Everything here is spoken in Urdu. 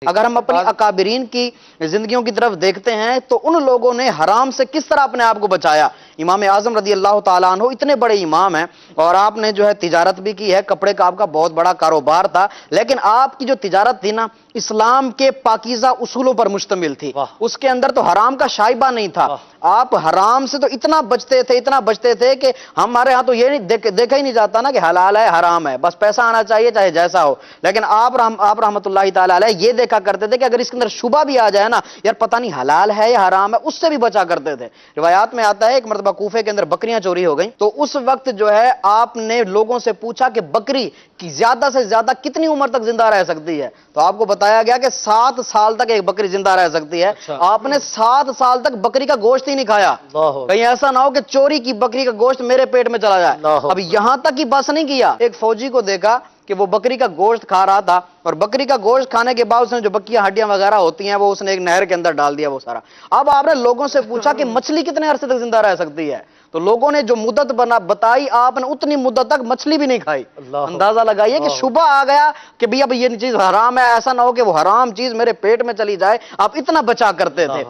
اگر ہم اپنی اکابرین کی زندگیوں کی طرف دیکھتے ہیں تو ان لوگوں نے حرام سے کس طرح اپنے آپ کو بچایا۔ امام اعظم رضی اللہ تعالیٰ عنہ اتنے بڑے امام ہیں اور آپ نے جو ہے تجارت بھی کی ہے، کپڑے کا آپ کا بہت بڑا کاروبار تھا، لیکن آپ کی جو تجارت تھی نا اسلام کے پاکیزہ اصولوں پر مشتمل تھی، اس کے اندر تو حرام کا شائبہ نہیں تھا۔ آپ حرام سے تو اتنا بچتے تھے کہ ہمارے ہاں تو یہ نہیں دیکھا ہی نہیں جاتا نا کہ حلال ہے حرام ہے، بس پیسہ آنا چاہیے چاہے جیسا ہو۔ لیکن آپ رحمت اللہ تعالیٰ علیہ یہ دیکھا کرتے تھے کہ اگر اس کے اندر شبہ بھی آ جائے نا یار پتہ نہیں حلال ہے یا حرام ہے، اس سے بھی بچا کرتے تھے۔ روایات میں آتا ہے ایک مرتبہ کوفے کے اندر بکریاں چوری ہو گئیں تو اس وقت جو ہے آپ نے لوگوں سے پوچھا کہ بکری کی زیادہ سے زیادہ کتنی عمر تک زندہ رہ سکتی ہے، تو آپ کو بتایا گیا کہ 7 سال تک ایک بکری زندہ رہ سکتی ہے۔ آپ نے 7 سال تک بکری کا گوشت ہی نہیں کھایا، کہیں ایسا نہ ہو کہ چوری کی بکری کا گوشت میرے پیٹ میں چلا جائے۔ اب یہاں تک ہی بس نہیں کیا، ایک فوجی کو دیکھا کہ وہ بکری کا گوشت کھا رہا تھا اور بکری کا گوشت کھانے کے بعد اس نے جو بکیاں ہڈیاں وغیرہ ہوتی ہیں وہ اس نے ایک نہر کے اندر ڈال دیا وہ سارا۔ اب آپ نے لوگوں سے پوچھا کہ مچھلی کتنے عرصے تک زندہ رہ سکتی ہے، تو لوگوں نے جو مدت بتائی آپ نے اتنی مدت تک مچھلی بھی نہیں کھائی۔ اندازہ لگائیے کہ شبہ آ گیا کہ اب یہ چیز حرام ہے، ایسا نہ ہو کہ وہ حرام چیز میرے پیٹ میں چلی جائے، آپ اتنا بچا کرتے تھے۔